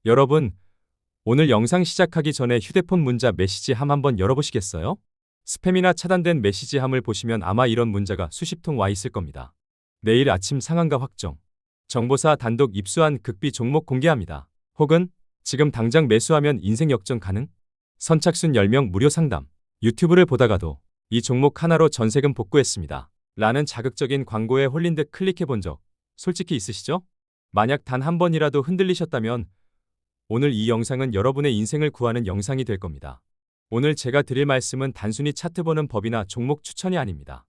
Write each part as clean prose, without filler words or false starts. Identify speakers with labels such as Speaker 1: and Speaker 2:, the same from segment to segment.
Speaker 1: 여러분, 오늘 영상 시작하기 전에 휴대폰 문자 메시지함 한번 열어보시겠어요? 스팸이나 차단된 메시지함을 보시면 아마 이런 문자가 수십 통 와 있을 겁니다. 내일 아침 상한가 확정. 정보사 단독 입수한 극비 종목 공개합니다. 혹은 지금 당장 매수하면 인생 역전 가능? 선착순 10명 무료 상담. 유튜브를 보다가도 이 종목 하나로 전세금 복구했습니다. 라는 자극적인 광고에 홀린 듯 클릭해 본 적 솔직히 있으시죠? 만약 단 한 번이라도 흔들리셨다면 오늘 이 영상은 여러분의 인생을 구하는 영상이 될 겁니다. 오늘 제가 드릴 말씀은 단순히 차트 보는 법이나 종목 추천이 아닙니다.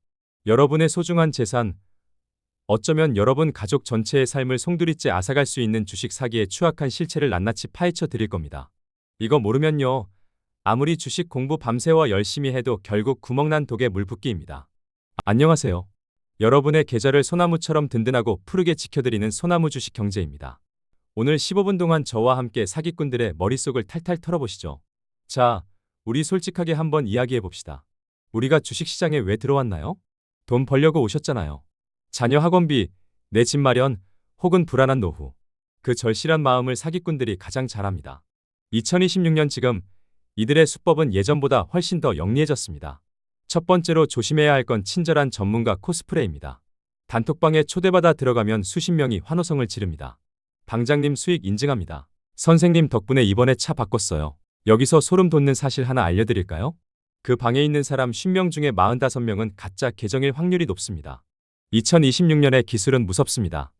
Speaker 1: 여러분의 소중한 재산, 어쩌면 여러분 가족 전체의 삶을 송두리째 앗아갈 수 있는 주식 사기의 추악한 실체를 낱낱이 파헤쳐 드릴 겁니다. 이거 모르면요, 아무리 주식 공부 밤새워 열심히 해도 결국 구멍난 독에 물 붓기입니다. 안녕하세요. 여러분의 계좌를 소나무처럼 든든하고 푸르게 지켜드리는 소나무 주식 경제입니다. 오늘 15분 동안 저와 함께 사기꾼들의 머릿속을 탈탈 털어보시죠. 자, 우리 솔직하게 한번 이야기해 봅시다. 우리가 주식시장에 왜 들어왔나요? 돈 벌려고 오셨잖아요. 자녀 학원비, 내 집 마련, 혹은 불안한 노후. 그 절실한 마음을 사기꾼들이 가장 잘합니다. 2026년 지금 이들의 수법은 예전보다 훨씬 더 영리해졌습니다. 첫 번째로 조심해야 할 건 친절한 전문가 코스프레입니다. 단톡방에 초대받아 들어가면 수십 명이 환호성을 지릅니다. 방장님 수익 인증합니다. 선생님 덕분에 이번에 차 바꿨어요. 여기서 소름 돋는 사실 하나 알려드릴까요? 그 방에 있는 사람 50명 중에 45명은 가짜 계정일 확률이 높습니다. 2026년의 기술은 무섭습니다.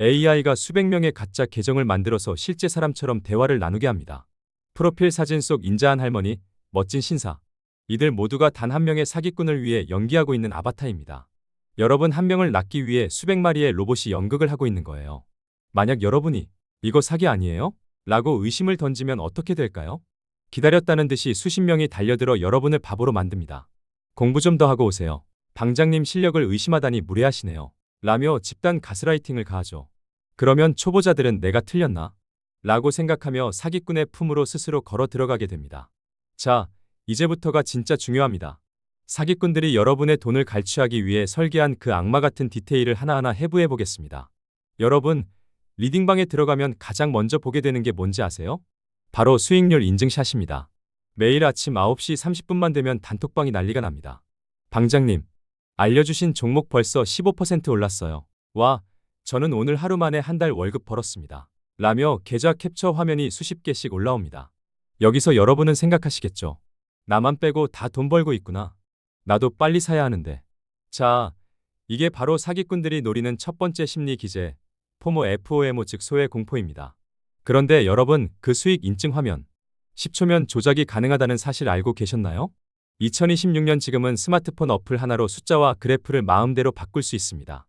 Speaker 1: AI가 수백 명의 가짜 계정을 만들어서 실제 사람처럼 대화를 나누게 합니다. 프로필 사진 속 인자한 할머니, 멋진 신사. 이들 모두가 단 한 명의 사기꾼을 위해 연기하고 있는 아바타입니다. 여러분 한 명을 낳기 위해 수백 마리의 로봇이 연극을 하고 있는 거예요. 만약 여러분이 이거 사기 아니에요? 라고 의심을 던지면 어떻게 될까요? 기다렸다는 듯이 수십 명이 달려들어 여러분을 바보로 만듭니다. 공부 좀 더 하고 오세요. 방장님 실력을 의심하다니 무례하시네요. 라며 집단 가스라이팅을 가하죠. 그러면 초보자들은 내가 틀렸나? 라고 생각하며 사기꾼의 품으로 스스로 걸어 들어가게 됩니다. 자, 이제부터가 진짜 중요합니다. 사기꾼들이 여러분의 돈을 갈취하기 위해 설계한 그 악마 같은 디테일을 하나하나 해부해 보겠습니다. 여러분, 리딩방에 들어가면 가장 먼저 보게 되는 게 뭔지 아세요? 바로 수익률 인증샷입니다. 매일 아침 9시 30분만 되면 단톡방이 난리가 납니다. 방장님, 알려주신 종목 벌써 15% 올랐어요. 와, 저는 오늘 하루 만에 한 달 월급 벌었습니다. 라며 계좌 캡처 화면이 수십 개씩 올라옵니다. 여기서 여러분은 생각하시겠죠. 나만 빼고 다 돈 벌고 있구나. 나도 빨리 사야 하는데. 자, 이게 바로 사기꾼들이 노리는 첫 번째 심리 기제, 포모 FOMO 즉 소외 공포입니다. 그런데 여러분, 그 수익 인증 화면 10초면 조작이 가능하다는 사실 알고 계셨나요? 2026년 지금은 스마트폰 어플 하나로 숫자와 그래프를 마음대로 바꿀 수 있습니다.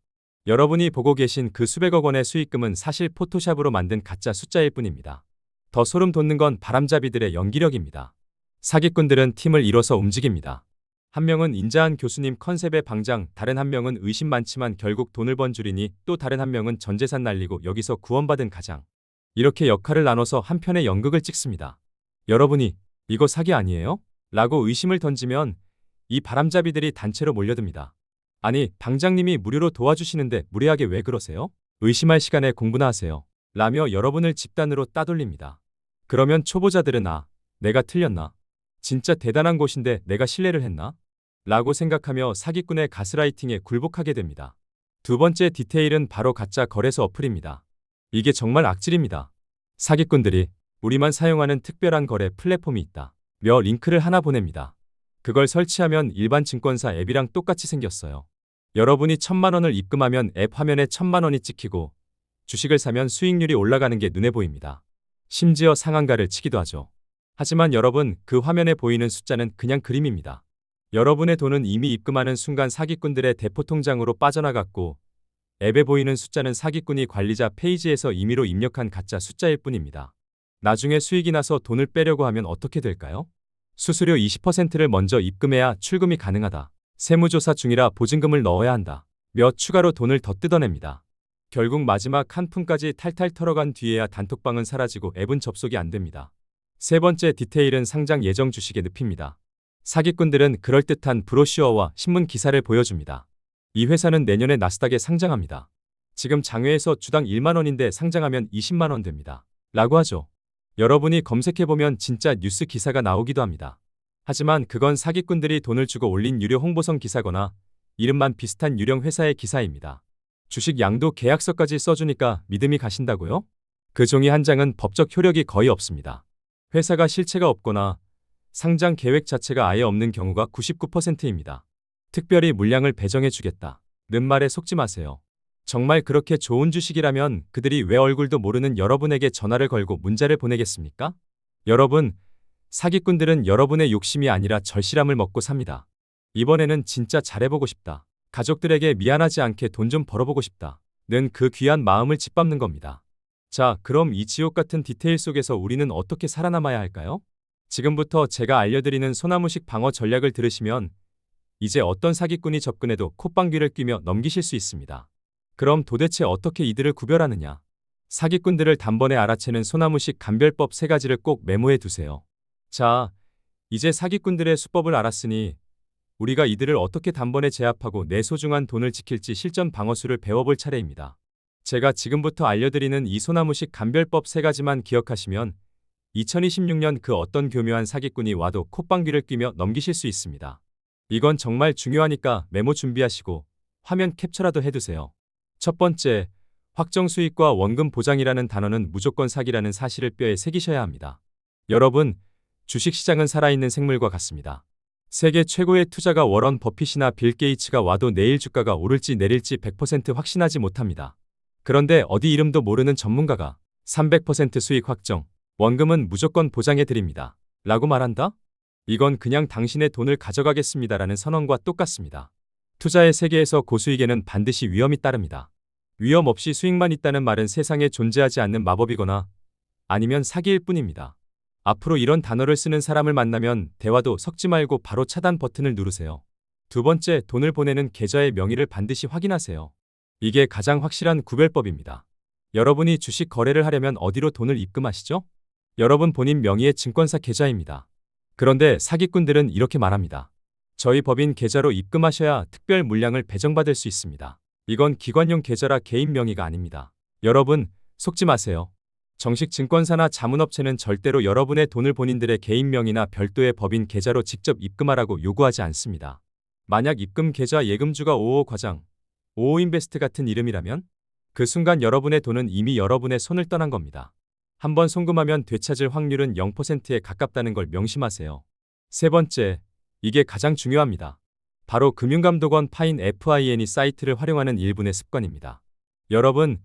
Speaker 1: 여러분이 보고 계신 그 수백억 원의 수익금은 사실 포토샵으로 만든 가짜 숫자일 뿐입니다. 더 소름 돋는 건 바람잡이들의 연기력입니다. 사기꾼들은 팀을 이뤄서 움직입니다. 한 명은 인자한 교수님 컨셉의 방장, 다른 한 명은 의심 많지만 결국 돈을 번 줄이니, 또 다른 한 명은 전 재산 날리고 여기서 구원받은 가장. 이렇게 역할을 나눠서 한 편의 연극을 찍습니다. 여러분이 이거 사기 아니에요? 라고 의심을 던지면 이 바람잡이들이 단체로 몰려듭니다. 아니, 방장님이 무료로 도와주시는데 무례하게 왜 그러세요? 의심할 시간에 공부나 하세요. 라며 여러분을 집단으로 따돌립니다. 그러면 초보자들은 내가 틀렸나? 진짜 대단한 곳인데 내가 신뢰를 했나? 라고 생각하며 사기꾼의 가스라이팅에 굴복하게 됩니다. 두 번째 디테일은 바로 가짜 거래소 어플입니다. 이게 정말 악질입니다. 사기꾼들이 우리만 사용하는 특별한 거래 플랫폼이 있다 며 링크를 하나 보냅니다. 그걸 설치하면 일반 증권사 앱이랑 똑같이 생겼어요. 여러분이 1,000만 원을 입금하면 앱 화면에 1,000만 원이 찍히고 주식을 사면 수익률이 올라가는 게 눈에 보입니다. 심지어 상한가를 치기도 하죠. 하지만 여러분, 그 화면에 보이는 숫자는 그냥 그림입니다. 여러분의 돈은 이미 입금하는 순간 사기꾼들의 대포통장으로 빠져나갔고, 앱에 보이는 숫자는 사기꾼이 관리자 페이지에서 임의로 입력한 가짜 숫자일 뿐입니다. 나중에 수익이 나서 돈을 빼려고 하면 어떻게 될까요? 수수료 20%를 먼저 입금해야 출금이 가능하다. 세무조사 중이라 보증금을 넣어야 한다. 며 추가로 돈을 더 뜯어냅니다. 결국 마지막 한 푼까지 탈탈 털어간 뒤에야 단톡방은 사라지고 앱은 접속이 안 됩니다. 세 번째 디테일은 상장 예정 주식의 늪입니다. 사기꾼들은 그럴듯한 브로셔와 신문 기사를 보여줍니다. 이 회사는 내년에 나스닥에 상장합니다. 지금 장외에서 주당 1만 원인데 상장하면 20만 원 됩니다. 라고 하죠. 여러분이 검색해보면 진짜 뉴스 기사가 나오기도 합니다. 하지만 그건 사기꾼들이 돈을 주고 올린 유료 홍보성 기사거나 이름만 비슷한 유령 회사의 기사입니다. 주식 양도 계약서까지 써주니까 믿음이 가신다고요? 그 종이 한 장은 법적 효력이 거의 없습니다. 회사가 실체가 없거나 상장 계획 자체가 아예 없는 경우가 99%입니다. 특별히 물량을 배정해주겠다는 말에 속지 마세요. 정말 그렇게 좋은 주식이라면 그들이 왜 얼굴도 모르는 여러분에게 전화를 걸고 문자를 보내겠습니까? 여러분, 사기꾼들은 여러분의 욕심이 아니라 절실함을 먹고 삽니다. 이번에는 진짜 잘해보고 싶다. 가족들에게 미안하지 않게 돈 좀 벌어보고 싶다. 는 그 귀한 마음을 짓밟는 겁니다. 자, 그럼 이 지옥 같은 디테일 속에서 우리는 어떻게 살아남아야 할까요? 지금부터 제가 알려드리는 소나무식 방어 전략을 들으시면 이제 어떤 사기꾼이 접근해도 콧방귀를 뀌며 넘기실 수 있습니다. 그럼 도대체 어떻게 이들을 구별하느냐? 사기꾼들을 단번에 알아채는 소나무식 감별법 3가지를 꼭 메모해 두세요. 자, 이제 사기꾼들의 수법을 알았으니 우리가 이들을 어떻게 단번에 제압하고 내 소중한 돈을 지킬지 실전 방어술을 배워볼 차례입니다. 제가 지금부터 알려드리는 이 소나무식 감별법 3가지만 기억하시면 2026년 그 어떤 교묘한 사기꾼이 와도 콧방귀를 뀌며 넘기실 수 있습니다. 이건 정말 중요하니까 메모 준비하시고 화면 캡처라도 해두세요. 첫 번째, 확정 수익과 원금 보장이라는 단어는 무조건 사기라는 사실을 뼈에 새기셔야 합니다. 여러분, 주식시장은 살아있는 생물과 같습니다. 세계 최고의 투자가 워런 버핏이나 빌 게이츠가 와도 내일 주가가 오를지 내릴지 100% 확신하지 못합니다. 그런데 어디 이름도 모르는 전문가가 300% 수익 확정, 원금은 무조건 보장해드립니다. 라고 말한다? 이건 그냥 당신의 돈을 가져가겠습니다라는 선언과 똑같습니다. 투자의 세계에서 고수익에는 반드시 위험이 따릅니다. 위험 없이 수익만 있다는 말은 세상에 존재하지 않는 마법이거나 아니면 사기일 뿐입니다. 앞으로 이런 단어를 쓰는 사람을 만나면 대화도 섞지 말고 바로 차단 버튼을 누르세요. 두 번째, 돈을 보내는 계좌의 명의를 반드시 확인하세요. 이게 가장 확실한 구별법입니다. 여러분이 주식 거래를 하려면 어디로 돈을 입금하시죠? 여러분 본인 명의의 증권사 계좌입니다. 그런데 사기꾼들은 이렇게 말합니다. 저희 법인 계좌로 입금하셔야 특별 물량을 배정받을 수 있습니다. 이건 기관용 계좌라 개인 명의가 아닙니다. 여러분, 속지 마세요. 정식 증권사나 자문업체는 절대로 여러분의 돈을 본인들의 개인 명의나 별도의 법인 계좌로 직접 입금하라고 요구하지 않습니다. 만약 입금 계좌 예금주가 55 과장, 55 인베스트 같은 이름이라면 그 순간 여러분의 돈은 이미 여러분의 손을 떠난 겁니다. 한번 송금하면 되찾을 확률은 0%에 가깝다는 걸 명심하세요. 세 번째, 이게 가장 중요합니다. 바로 금융감독원 파인 FIN이 사이트를 활용하는 일분의 습관입니다. 여러분,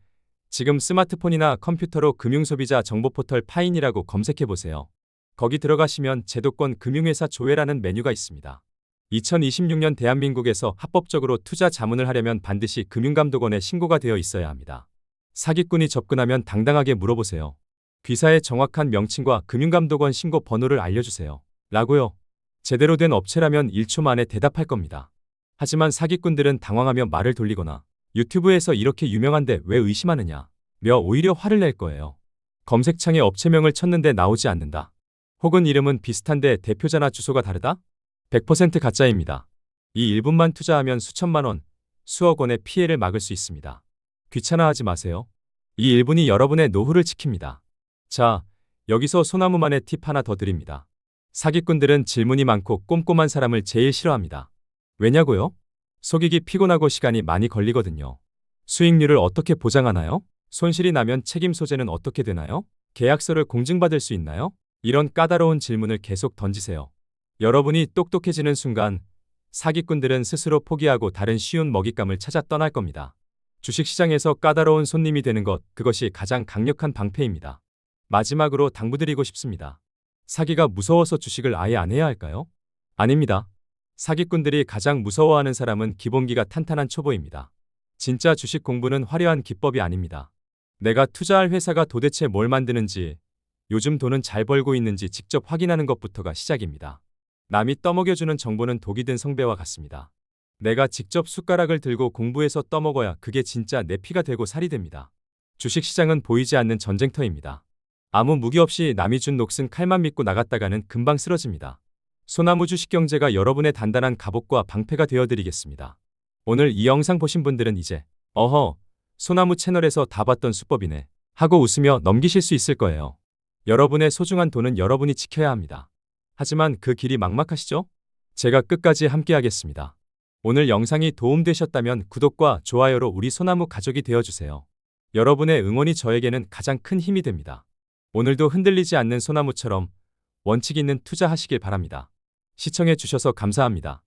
Speaker 1: 지금 스마트폰이나 컴퓨터로 금융소비자 정보포털 파인이라고 검색해보세요. 거기 들어가시면 제도권 금융회사 조회라는 메뉴가 있습니다. 2026년 대한민국에서 합법적으로 투자 자문을 하려면 반드시 금융감독원에 신고가 되어 있어야 합니다. 사기꾼이 접근하면 당당하게 물어보세요. 귀사의 정확한 명칭과 금융감독원 신고 번호를 알려주세요. 라고요. 제대로 된 업체라면 1초 만에 대답할 겁니다. 하지만 사기꾼들은 당황하며 말을 돌리거나 유튜브에서 이렇게 유명한데 왜 의심하느냐 며 오히려 화를 낼 거예요. 검색창에 업체명을 쳤는데 나오지 않는다. 혹은 이름은 비슷한데 대표자나 주소가 다르다? 100% 가짜입니다. 이 1분만 투자하면 수천만 원, 수억 원의 피해를 막을 수 있습니다. 귀찮아하지 마세요. 이 1분이 여러분의 노후를 지킵니다. 자, 여기서 소나무만의 팁 하나 더 드립니다. 사기꾼들은 질문이 많고 꼼꼼한 사람을 제일 싫어합니다. 왜냐고요? 속이기 피곤하고 시간이 많이 걸리거든요. 수익률을 어떻게 보장하나요? 손실이 나면 책임 소재는 어떻게 되나요? 계약서를 공증받을 수 있나요? 이런 까다로운 질문을 계속 던지세요. 여러분이 똑똑해지는 순간 사기꾼들은 스스로 포기하고 다른 쉬운 먹잇감을 찾아 떠날 겁니다. 주식시장에서 까다로운 손님이 되는 것, 그것이 가장 강력한 방패입니다. 마지막으로 당부드리고 싶습니다. 사기가 무서워서 주식을 아예 안 해야 할까요? 아닙니다. 사기꾼들이 가장 무서워하는 사람은 기본기가 탄탄한 초보입니다. 진짜 주식 공부는 화려한 기법이 아닙니다. 내가 투자할 회사가 도대체 뭘 만드는지, 요즘 돈은 잘 벌고 있는지 직접 확인하는 것부터가 시작입니다. 남이 떠먹여주는 정보는 독이 든 성배와 같습니다. 내가 직접 숟가락을 들고 공부해서 떠먹어야 그게 진짜 내 피가 되고 살이 됩니다. 주식시장은 보이지 않는 전쟁터입니다. 아무 무기 없이 남이 준 녹슨 칼만 믿고 나갔다가는 금방 쓰러집니다. 소나무 주식경제가 여러분의 단단한 갑옷과 방패가 되어드리겠습니다. 오늘 이 영상 보신 분들은 이제 어허, 소나무 채널에서 다 봤던 수법이네 하고 웃으며 넘기실 수 있을 거예요. 여러분의 소중한 돈은 여러분이 지켜야 합니다. 하지만 그 길이 막막하시죠? 제가 끝까지 함께하겠습니다. 오늘 영상이 도움되셨다면 구독과 좋아요로 우리 소나무 가족이 되어주세요. 여러분의 응원이 저에게는 가장 큰 힘이 됩니다. 오늘도 흔들리지 않는 소나무처럼 원칙 있는 투자하시길 바랍니다. 시청해 주셔서 감사합니다.